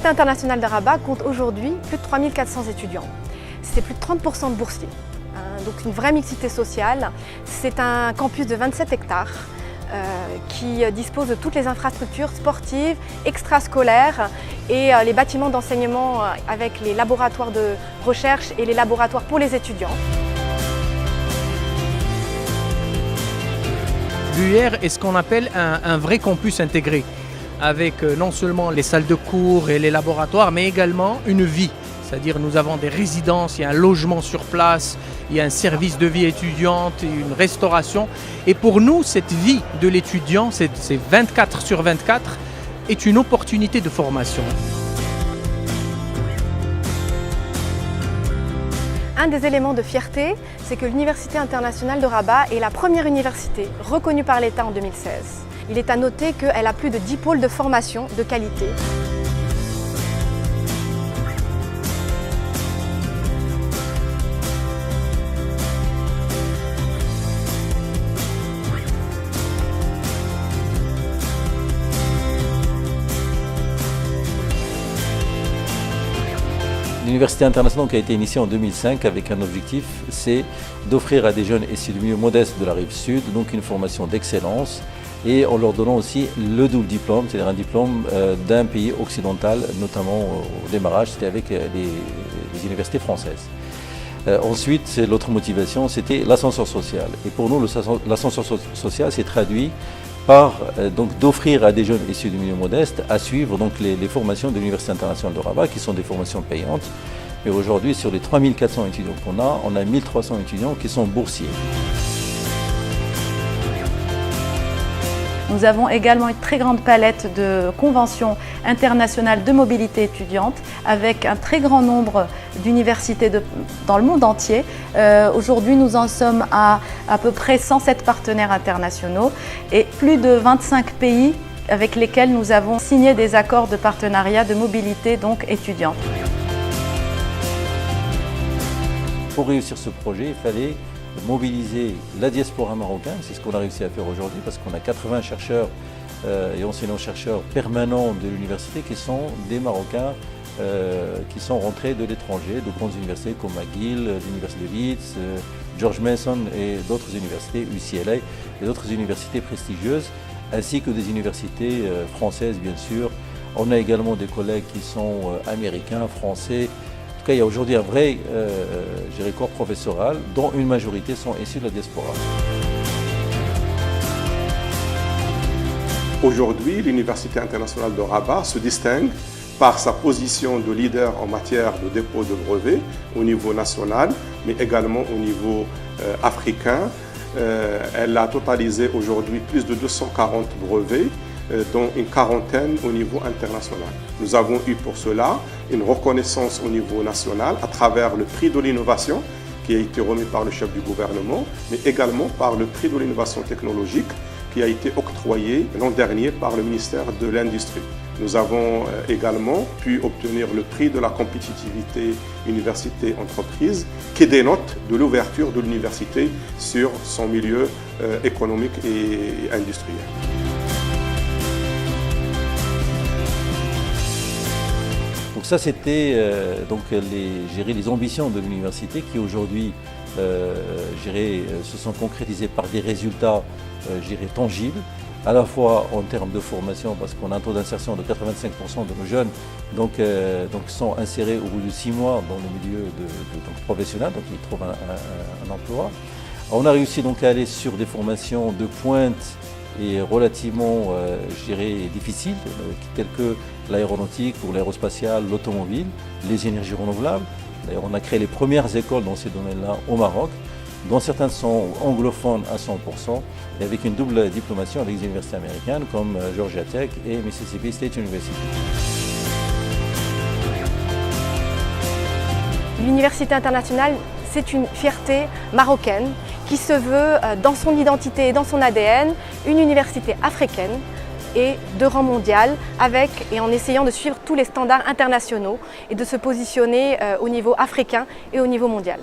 l'Université internationale de Rabat compte aujourd'hui plus de 3400 étudiants. C'est plus de 30% de boursiers, donc une vraie mixité sociale. C'est un campus de 27 hectares qui dispose de toutes les infrastructures sportives, extrascolaires et les bâtiments d'enseignement avec les laboratoires de recherche et les laboratoires pour les étudiants. L'UR est ce qu'on appelle un vrai campus intégré, avec non seulement les salles de cours et les laboratoires, mais également une vie. C'est-à-dire nous avons des résidences, il y a un logement sur place, il y a un service de vie étudiante, une restauration. Et pour nous, cette vie de l'étudiant, c'est 24/24, est une opportunité de formation. Un des éléments de fierté, c'est que l'Université internationale de Rabat est la première université reconnue par l'État en 2016. Il est à noter qu'elle a plus de 10 pôles de formation de qualité. L'Université internationale qui a été initiée en 2005 avec un objectif, c'est d'offrir à des jeunes issus du milieu modeste de la rive sud donc une formation d'excellence et en leur donnant aussi le double diplôme, c'est-à-dire un diplôme d'un pays occidental, notamment au démarrage, c'était avec les universités françaises. Ensuite, l'autre motivation, c'était l'ascenseur social. Et pour nous, l'ascenseur social s'est traduit par d'offrir à des jeunes issus du milieu modeste à suivre donc, les formations de l'Université internationale de Rabat, qui sont des formations payantes. Mais aujourd'hui, sur les 3400 étudiants qu'on a, on a 1300 étudiants qui sont boursiers. Nous avons également une très grande palette de conventions internationales de mobilité étudiante avec un très grand nombre d'universités dans le monde entier. Aujourd'hui, nous en sommes à peu près 107 partenaires internationaux et plus de 25 pays avec lesquels nous avons signé des accords de partenariat de mobilité donc étudiante. Pour réussir ce projet, il fallait mobiliser la diaspora marocaine, c'est ce qu'on a réussi à faire aujourd'hui parce qu'on a 80 chercheurs et enseignants-chercheurs permanents de l'université qui sont des Marocains qui sont rentrés de l'étranger, de grandes universités comme McGill, l'Université de Leeds, George Mason et d'autres universités, UCLA et d'autres universités prestigieuses, ainsi que des universités françaises bien sûr. On a également des collègues qui sont américains, français. En tout cas, il y a aujourd'hui un vrai corps professoral dont une majorité sont issus de la diaspora. Aujourd'hui, l'Université internationale de Rabat se distingue par sa position de leader en matière de dépôt de brevets au niveau national, mais également au niveau africain. Elle a totalisé aujourd'hui plus de 240 brevets, dont une quarantaine au niveau international. Nous avons eu pour cela une reconnaissance au niveau national à travers le prix de l'innovation qui a été remis par le chef du gouvernement, mais également par le prix de l'innovation technologique qui a été octroyé l'an dernier par le ministère de l'Industrie. Nous avons également pu obtenir le prix de la compétitivité université-entreprise qui dénote de l'ouverture de l'université sur son milieu économique et industriel. Donc ça, c'était les ambitions de l'université qui aujourd'hui se sont concrétisées par des résultats tangibles, à la fois en termes de formation, parce qu'on a un taux d'insertion de 85% de nos jeunes donc sont insérés au bout de 6 mois dans le milieu professionnel, donc ils trouvent un emploi. On a réussi donc à aller sur des formations de pointe et relativement difficiles, telles que l'aéronautique ou l'aérospatiale, l'automobile, les énergies renouvelables. D'ailleurs, on a créé les premières écoles dans ces domaines-là au Maroc, dont certaines sont anglophones à 100% et avec une double diplomation avec des universités américaines comme Georgia Tech et Mississippi State University. L'Université internationale, c'est une fierté marocaine qui se veut, dans son identité et dans son ADN, une université africaine et de rang mondial, avec et en essayant de suivre tous les standards internationaux et de se positionner au niveau africain et au niveau mondial.